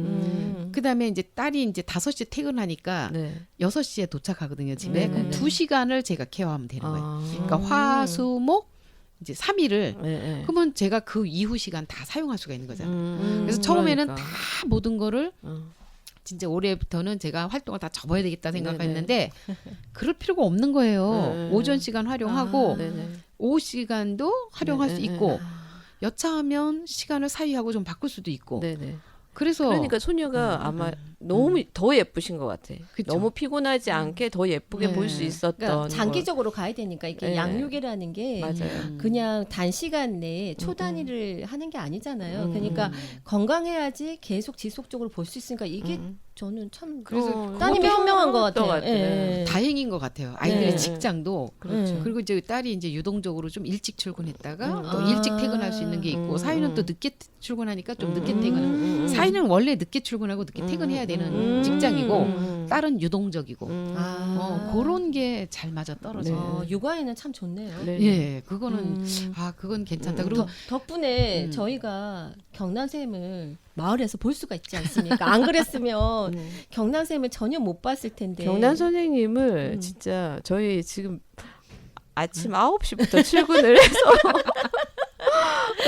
그다음에 이제 딸이 이제 5시에 퇴근하니까 네. 6시에 도착하거든요, 집에. 네, 그럼 네, 네. 2시간을 제가 케어하면 되는 거예요. 아. 그러니까 화, 수, 목 이제 3일을 네, 네. 그러면 제가 그 이후 시간 다 사용할 수가 있는 거잖아요. 그래서 처음에는 그러니까. 다 모든 거를 진짜 올해부터는 제가 활동을 다 접어야 되겠다 생각했는데 그럴 필요가 없는 거예요. 네. 오전 시간 활용하고 네네. 오후 시간도 활용할 네, 수 네, 있고 여차하면 시간을 사이하고 좀 바꿀 수도 있고 네네. 그래서 그러니까 소녀가 아마 너무 더 예쁘신 것 같아. 그쵸. 너무 피곤하지 않게 더 예쁘게 네. 볼 수 있었던. 그러니까 장기적으로 가야 되니까 이게 네. 양육이라는 게 맞아요. 그냥 단시간 내에 초단위를 하는 게 아니잖아요. 그러니까 건강해야지 계속 지속적으로 볼 수 있으니까 이게 저는 참 그래서 따님이 현명한 것 같아요. 예. 다행인 것 같아요. 아이들의 네. 직장도 그렇죠. 그리고 이제 딸이 이제 유동적으로 좀 일찍 출근했다가 또 일찍 퇴근할 수 있는 게 있고 사위는 또 늦게 출근하니까 좀 늦게 퇴근. 사위는 원래 늦게 출근하고 늦게 퇴근해야 되는 직장이고 딸은 유동적이고 그런 게 잘 맞아 떨어져요. 육아에는 참 좋네요. 네. 예, 그거는 그건 괜찮다. 그리고 덕분에 저희가 경남샘을 마을에서 볼 수가 있지 않습니까? 안 그랬으면 경남샘을 전혀 못 봤을 텐데. 경남 선생님을 진짜 저희 지금 아침 9시부터 출근을 해서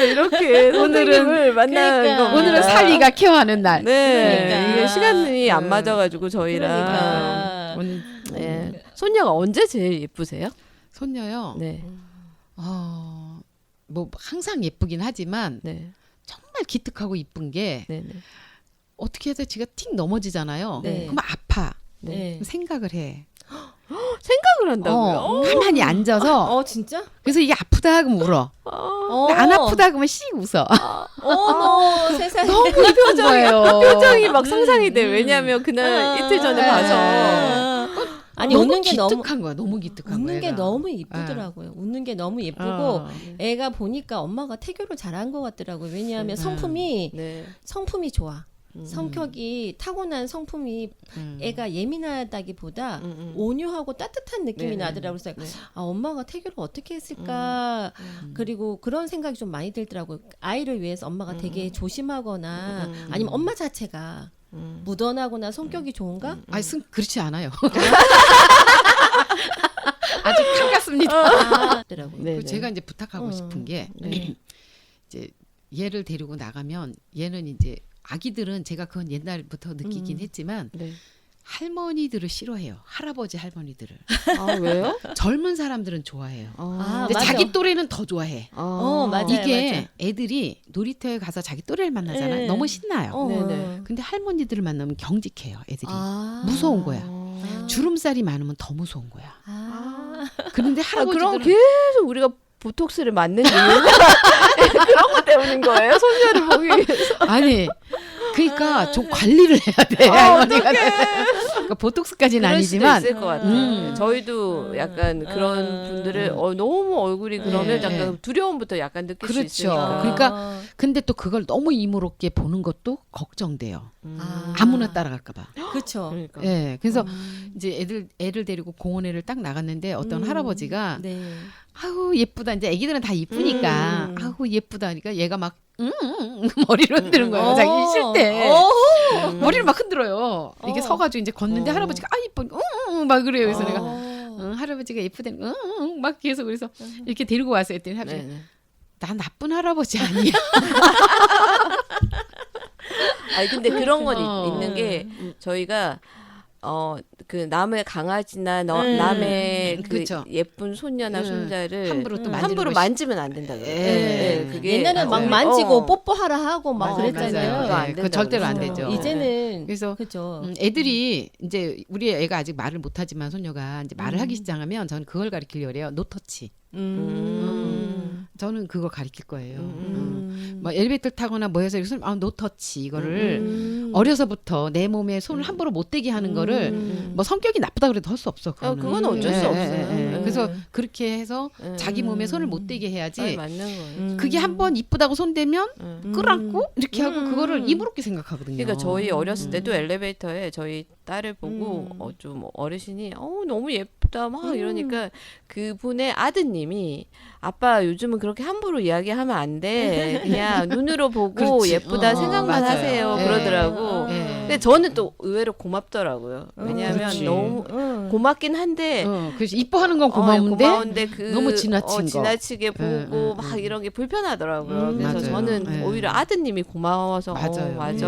이렇게 선생님을 만나는 그러니까. 거 오늘은 사위가 케어하는 날. 네, 그러니까. 이게 시간이 안 맞아가지고 저희랑 그러니까. 오늘 네. 손녀가 언제 제일 예쁘세요? 손녀요. 네, 뭐 항상 예쁘긴 하지만 네, 정말 기특하고 이쁜 게 네, 네. 어떻게 해서 지가 틱 넘어지잖아요. 네. 그럼 아파. 네. 생각을 해. 생각을 한다고요? 가만히 앉아서 진짜? 그래서 이게 아프다 그러면 울어. 안 아프다 그러면 씩 웃어. 어머 세상에. 너무 이쁜 거예요. 표정이 막 상상이 돼. 왜냐하면 그날 이틀 전에 네. 봐서 아니 너무 웃는 게 너무 기특한 거야. 너무 기특한 거야. 웃는 게 너무 이쁘더라고요. 웃는 게 너무 예쁘고 애가 보니까 엄마가 태교를 잘한 것 같더라고요. 왜냐하면 성품이 네. 좋아. 성격이 타고난 성품이 애가 예민하다기보다 온유하고 따뜻한 느낌이 네. 나더라고요. 그래서 네. 아 엄마가 태교를 어떻게 했을까. 그리고 그런 생각이 좀 많이 들더라고요. 아이를 위해서 엄마가 되게 조심하거나 아니면 엄마 자체가 무던하거나 성격이 좋은가? 아니 그렇지 않아요. 아주 칼같습니다. 더라고요. 네, 그리고 네. 제가 이제 부탁하고 싶은 게 네. 이제 얘를 데리고 나가면 얘는 이제 아기들은 제가 그건 옛날부터 느끼긴 했지만 네. 할머니들을 싫어해요. 할아버지 할머니들을. 아 왜요? 젊은 사람들은 좋아해요. 근데 맞아. 자기 또래는 더 좋아해. 맞아요. 이게 맞아. 애들이 놀이터에 가서 자기 또래를 만나잖아요. 네. 너무 신나요. 네네. 근데 할머니들을 만나면 경직해요. 애들이. 아. 무서운 거야. 아. 주름살이 많으면 더 무서운 거야. 아. 그런데 그럼 할아버지들은 계속 우리가 보톡스를 맞는 이유는 그런 것 때문인 거예요? 손녀를 보기 위해서. 아니 그러니까 좀 관리를 해야 돼. 할머니가. 그러니까 보톡스까지는 그럴 수도 아니지만 있을 것 같아요. 음. 저희도 약간 그런 분들을 너무 얼굴이 그러면 네. 약간 두려움부터 약간 느낄 수 그렇죠. 있으니까. 그러니까 근데 또 그걸 너무 이무롭게 보는 것도 걱정돼요. 아무나 따라갈까 봐. 그렇죠. 그러니까. 예. 그래서 이제 애를 데리고 공원에를 딱 나갔는데 어떤 할아버지가 네. 아우 예쁘다. 이제 애기들은 다 이쁘니까 아우 예쁘다 하니까 얘가 막 머리를 흔드는 거예요. 자기 쉴 때. 머리를 막 흔들어요. 이게 서가지고 이제 걷는데 할아버지가 아 이뻐, 막 그래요. 그래서 내가 할아버지가 예쁘다니, 막 계속 그래서 이렇게 데리고 와서 했더니 할아버지, 네네. 나 나쁜 할아버지 아니야. 아니 근데 그런 건 어. 있는 게 저희가 그 남의 강아지나 남의 그 그쵸. 예쁜 손녀나 손자를 함부로 또 함부로 만지면 안 된다 그래요. 예. 그게 옛날에는 막 맞아요. 만지고 뽀뽀하라 하고 막 맞아요, 그랬잖아요. 맞아요. 네, 안 그거 된다고 절대로 안 그러죠. 되죠. 이제는 그래서 그죠. 애들이 이제 우리 애가 아직 말을 못하지만 손녀가 이제 말을 하기 시작하면 저는 그걸 가르치려고 해요. 노터치. 저는 그거 가르칠 거예요. 뭐 엘리베이터 타거나 뭐 해서 이것은 노터치 이거를 어려서부터 내 몸에 손을 함부로 못 대게 하는 거를 뭐 성격이 나쁘다 그래도 할 수 없어. 그건 어쩔 수 없어요. 그래서 그렇게 해서 자기 몸에 손을 못 대게 해야지. 맞는 거예요. 그게 한번 이쁘다고 손 대면 끌안고 이렇게 하고 그거를 이무롭게 생각하거든요. 그러니까 저희 어렸을 때도 엘리베이터에 저희 딸을 보고 좀 어르신이 너무 예쁘다 막 이러니까 그분의 아드님이 아빠 요즘은 그렇게 함부로 이야기하면 안 돼. 그냥 눈으로 보고 그렇지. 예쁘다 생각만 맞아요. 하세요. 예. 그러더라고. 예. 근데 저는 또 의외로 고맙더라고요. 왜냐하면 그렇지. 너무 고맙긴 한데 그래서 이뻐하는 건 고마운데 그 너무 지나친 거. 지나치게 보고 막 이런 게 불편하더라고요. 그래서 맞아요. 저는 예. 오히려 아드님이 고마워서 맞아요. 맞아.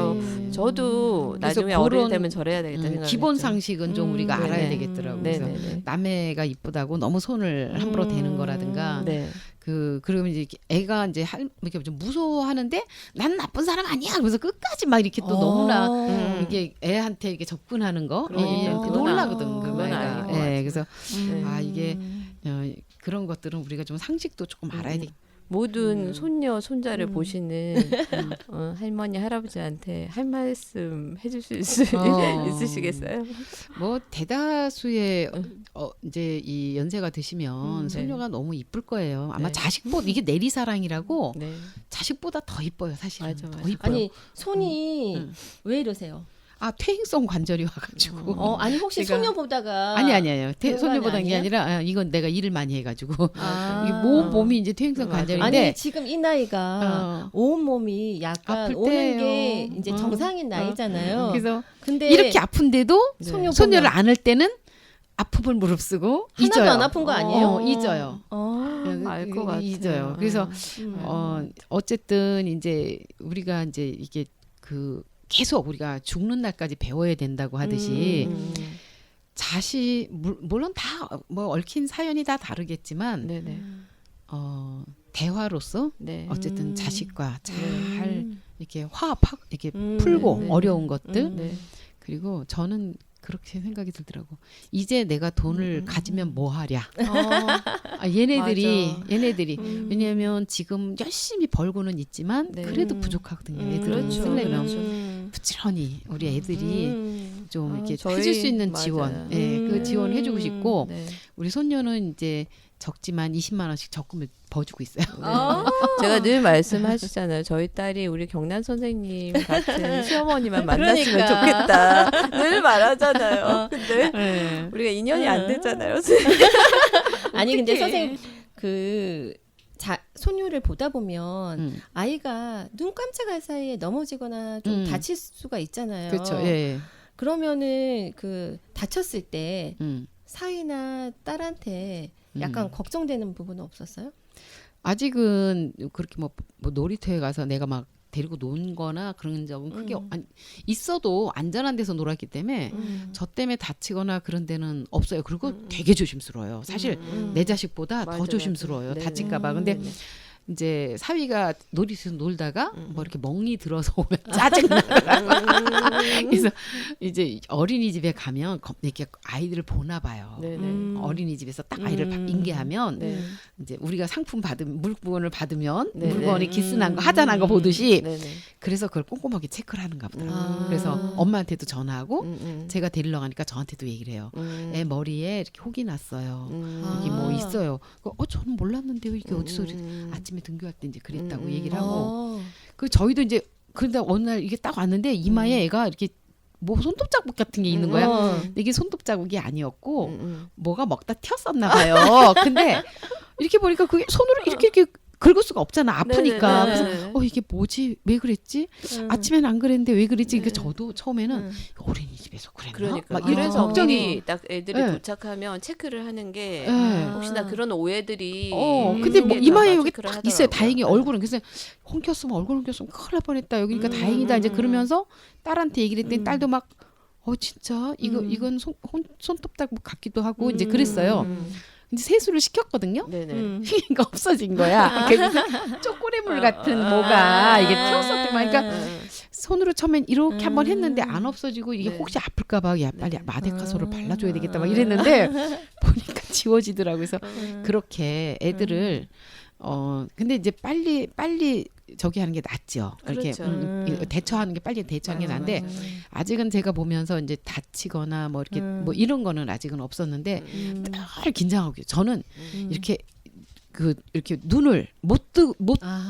저도 그래서 나중에 어릴 그런, 때면 저래야 되겠다 생각. 기본 상식은 좀 우리가 네네. 알아야 되겠더라고요. 그래서 네네네. 남애가 이쁘다고 너무 손을 함부로 대는 거라든가 네. 그러면 이제 애가 이제 이렇게 좀 무서워하는데 난 나쁜 사람 아니야. 그래서 끝까지 막 이렇게 또 너무나 이게 애한테 이게 접근하는 거 그건 놀라거든. 그 그건 애가. 아닌 것 예, 같아요. 그래서 네. 이게 그런 것들은 우리가 좀 상식도 조금 알아야 돼. 모든 손녀 손자를 보시는 할머니 할아버지한테 할 말씀 해주실 수 있으시겠어요? 뭐 대다수의 이제 이 연세가 드시면 손녀가 너무 이쁠 거예요. 아마 네. 자식보다 이게 내리사랑이라고 네. 자식보다 더 이뻐요, 사실은. 맞아, 더 맞아. 이뻐요. 아니 손이 왜 이러세요? 퇴행성 관절이 와가지고. 아니 혹시 제가- 소녀 보다가 아니에요. 그런 거 손녀보다는 게 아니에요? 아니라 이건 내가 일을 많이 해가지고 아. 이게 몸이 이제 퇴행성 맞아. 관절인데 아니 지금 이 나이가 온 몸이 약간 아플 오는 때예요. 게 이제 정상인 나이잖아요. 그래서 근데 이렇게 아픈데도 소녀 손녀를 보면 안을 때는 아픔을 무릅쓰고 하나도 잊어요. 안 아픈 거 아니에요? 잊어요. 알것 같아요. 잊어요. 그래서 어쨌든 이제 우리가 이제 이게 계속 우리가 죽는 날까지 배워야 된다고 하듯이 물론 다 뭐 얽힌 사연이 다 다르겠지만 네네. 대화로서 네. 어쨌든 자식과 잘 이렇게 화합하고 이렇게 풀고 네. 어려운 것들 네. 그리고 저는 그렇게 생각이 들더라고. 이제 내가 돈을 가지면 뭐 하랴. 맞아. 얘네들이 왜냐하면 지금 열심히 벌고는 있지만 네. 그래도 부족하거든요. 애들은 그렇죠. 쓰려면 그렇죠. 부지런히 우리 애들이 좀 이렇게 저희- 해줄 수 있는 맞아요. 지원, 예, 그 지원 해주고 싶고 네. 우리 손녀는 이제 적지만 20만 원씩 적금을 버주고 있어요. 제가 늘 말씀하시잖아요. 저희 딸이 우리 경란 선생님 같은 시어머니만 만났으면 그러니까. 좋겠다. 늘 말하잖아요. 근데 네. 우리가 인연이 안 되잖아요. 아니 근데 어떡해. 선생님 그 손녀를 보다 보면 아이가 눈 깜짝할 사이에 넘어지거나 좀 다칠 수가 있잖아요. 그렇죠. 예. 그러면은 그 다쳤을 때 음. 사위나 딸한테 약간 걱정되는 부분은 없었어요? 아직은 그렇게 뭐 놀이터에 가서 내가 막 데리고 논 거나 그런 적은 크게 있어도 안전한 데서 놀았기 때문에 저 때문에 다치거나 그런 데는 없어요. 그리고 되게 조심스러워요. 사실 내 자식보다 맞아, 더 조심스러워요. 맞아. 다칠까 봐. 네네. 근데 네네. 이제 사위가 놀이터에서 놀다가 뭐 이렇게 멍이 들어서 오면 짜증나더라고요. 그래서 이제 어린이집에 가면 이렇게 아이들을 보나 봐요. 네네. 어린이집에서 딱 아이를 인계하면 네. 이제 우리가 물건을 받으면 네네. 물건이 기스난 거 하자난 거 보듯이 네네. 그래서 그걸 꼼꼼하게 체크를 하는가 보다. 아. 그래서 엄마한테도 전화하고 제가 데리러 가니까 저한테도 얘기를 해요. 애 머리에 이렇게 혹이 났어요. 여기 뭐 있어요. 저는 몰랐는데요. 이게 어디서 아침에 등교할 때 이제 그랬다고 얘기를 하고. 그 저희도 이제 그런데 어느 날 이게 딱 왔는데 이마에 애가 이렇게 뭐 손톱 자국 같은 게 있는 거야. 근데 이게 손톱 자국이 아니었고 뭐가 먹다 튀었었나 봐요. 근데 이렇게 보니까 그게 손으로 이렇게 긁을 수가 없잖아. 아프니까. 네네네. 그래서 이게 뭐지? 왜 그랬지? 아침엔 안 그랬는데 왜 그랬지? 그러니까 저도 처음에는 어린이집에서 그랬나? 그러니까 막 이런 그래서 걱정이. 미리 딱 애들이 네. 도착하면 체크를 하는 게 네. 혹시나 그런 오해들이 근데 뭐 이마에 여기 체크를 딱 있어요. 하더라고요. 다행히 네. 얼굴은. 그래서 얼굴 옮겼으면 큰일 날 뻔했다. 여기니까 다행이다. 이제 그러면서 딸한테 얘기를 했더니 딸도 막 진짜 이건 손톱 자국 같기도 하고 이제 그랬어요. 이제 세수를 시켰거든요. 네네. 그러니까 없어진 거야. 그래서 초콜릿물 같은 뭐가 이게 튀었었더만. 그러니까 손으로 처음엔 이렇게 한번 했는데 안 없어지고 이게 네. 혹시 아플까봐 야 빨리 마데카소를 발라줘야 되겠다 막 이랬는데 보니까 지워지더라고요. 그래서 그렇게 애들을 근데 이제 빨리 저기 하는 게 낫죠. 이렇게 그렇죠. 대처하는 게 빨리 대처하는 게 나은데 아직은 제가 보면서 이제 다치거나 뭐 이렇게 뭐 이런 거는 아직은 없었는데 늘 긴장하고 저는 이렇게 이렇게 눈을 못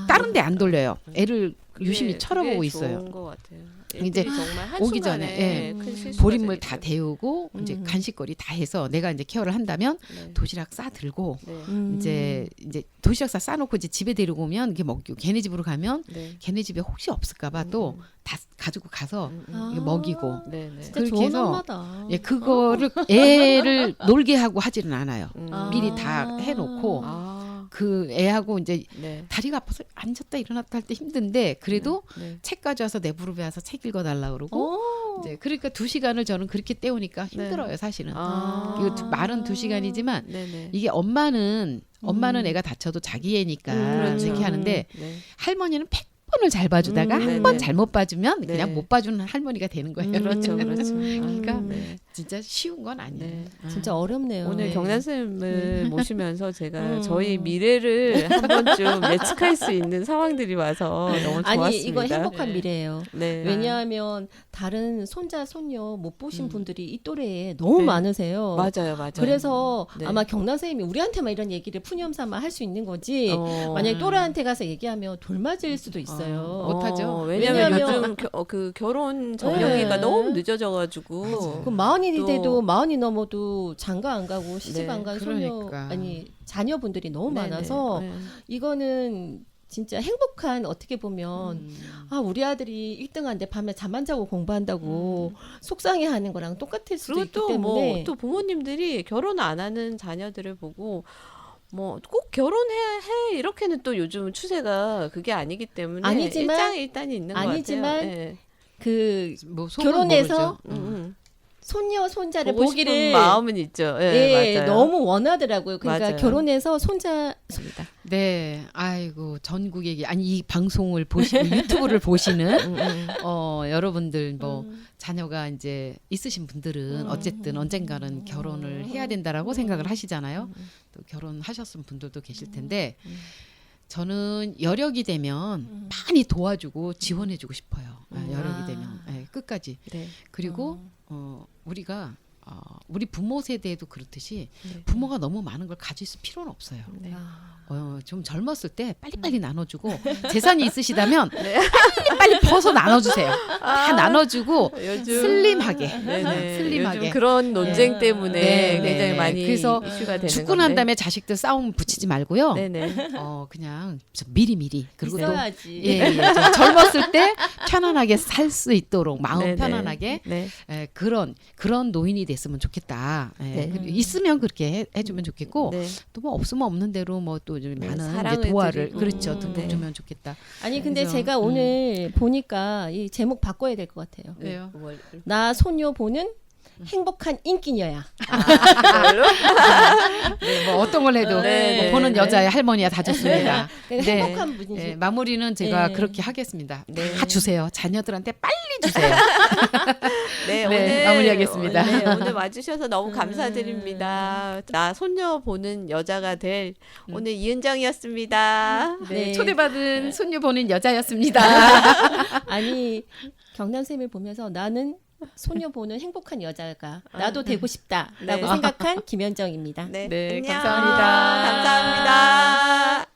다른 데 안 돌려요. 애를 유심히 쳐다보고 그게 있어요. 좋은 것 같아요. 이제 정말 오기 전에, 한순간에 큰 실수가 보릿물 다 되니까. 데우고 이제 간식거리 다 해서 내가 이제 케어를 한다면 네. 도시락 싸 들고 네. 이제 도시락 싸놓고 이제 집에 데리고 오면 이게 먹고 걔네 집으로 가면 네. 걔네 집에 혹시 없을까봐 또 다 가지고 가서 이거 먹이고 네. 네. 진짜 그렇게 좋은 해서 엄마다. 그거를 애를 놀게 하고 하지는 않아요. 아. 미리 다 해놓고 아. 그 애하고 이제 네. 다리가 아파서 앉았다 일어났다 할 때 힘든데 그래도 네. 책 가져와서 내 무릎에 와서 책 읽어달라 그러고 이제 그러니까 2시간을 저는 그렇게 때우니까 힘들어요 사실은. 이거 말은 2시간이지만 네네. 이게 엄마는 애가 다쳐도 자기 애니까 그렇죠. 이렇게 하는데 네. 할머니는 100번을 잘 봐주다가 한 네네. 번 잘못 봐주면 네. 그냥 못 봐주는 할머니가 되는 거예요. 그렇죠, 그렇죠. 그러니까 네. 진짜 쉬운 건 아니에요. 네. 진짜 어렵네요. 오늘 네. 경란 쌤을 모시면서 제가 저희 미래를 한 번쯤 예측할 수 있는 상황들이 와서 너무 좋았습니다. 아니 이건 행복한 미래예요. 네. 왜냐하면 다른 손자 손녀 못 보신 분들이 이 또래에 너무 네. 많으세요. 맞아요, 맞아요. 그래서 네. 아마 경란 선생님이 우리한테만 이런 얘기를 푸념삼아 할 수 있는 거지. 만약에 또래한테 가서 얘기하면 돌맞을 수도 있어요. 못하죠. 왜냐면 왜냐하면- 요즘 그 결혼 정년기가 네. 너무 늦어져가지고. 그 마흔이 또- 돼도 마흔이 넘어도 장가 안 가고 시집 네, 안 간 손녀 그러니까. 아니 자녀분들이 너무 네네. 많아서 네. 이거는 진짜 행복한 어떻게 보면 우리 아들이 1등한데 밤에 잠 안 자고 공부한다고 속상해하는 거랑 똑같을 수도 그리고 있기 또 때문에 뭐 또 부모님들이 결혼 안 하는 자녀들을 보고 뭐 꼭 결혼해야 해 이렇게는 또 요즘 추세가 그게 아니기 때문에 아니지만- 일장일단이 있는 것 아니지만 같아요. 네. 그 뭐 속은 결혼해서 모르죠. 손녀 손자를 보고 싶은 보기를 마음은 있죠. 네, 예, 맞아요. 너무 원하더라고요. 그러니까 맞아요. 결혼해서 손자 네, 아이고 전국에 아니 이 방송을 보시고 유튜브를 보시는 여러분들 뭐 자녀가 이제 있으신 분들은 어쨌든 언젠가는 결혼을 해야 된다라고 생각을 하시잖아요. 또 결혼하셨은 분들도 계실 텐데 저는 여력이 되면 많이 도와주고 지원해주고 싶어요. 여력이 되면 끝까지. 네. 그리고 우리가 우리 부모 세대에도 그렇듯이 네. 부모가 너무 많은 걸 가질 필요는 없어요. 네. 좀 젊었을 때 빨리빨리 나눠주고 재산이 있으시다면 빨리 퍼서 나눠주세요. 다 나눠주고 요즘 슬림하게 네네. 슬림하게. 요즘 그런 논쟁 때문에 네, 굉장히 네. 많이 그래서 이슈가 되는 죽고 난 건데. 다음에 자식들 싸움 붙이지 말고요. 네네. 그냥 좀 미리미리 그리고 또 있어야지. 좀 젊었을 때 편안하게 살 수 있도록 마음 네네. 편안하게 네. 그런 노인이 됐으면 좋겠다. 네. 있으면 그렇게 해주면 좋겠고 네. 또 뭐 없으면 없는 대로 뭐 또 좀 네, 많은 사랑을 이제 도와를 드리고. 그렇죠 듬뿍 네. 주면 좋겠다. 아니 근데 그래서, 제가 오늘 보니까 이 제목 바꿔야 될 것 같아요. 왜요? 나 소녀 보는 행복한 인기녀야. 네, 뭐 어떤 걸 해도 네, 뭐 네, 보는 네. 여자의 할머니야 다 좋습니다. 그러니까 네. 행복한 분이지. 네, 마무리는 제가 네. 그렇게 하겠습니다. 네. 다 주세요. 자녀들한테 빨리 주세요. 네, 네, 오늘 마무리하겠습니다. 네, 오늘 와주셔서 너무 감사드립니다. 나 손녀 보는 여자가 될 오늘 이은정이었습니다. 네, 초대받은 손녀 보는 여자였습니다. 아니 경남쌤을 보면서 나는 소녀 보는 행복한 여자가 나도 되고 싶다라고 네. 생각한 김현정입니다. 네, 네, 안녕. 감사합니다. 감사합니다.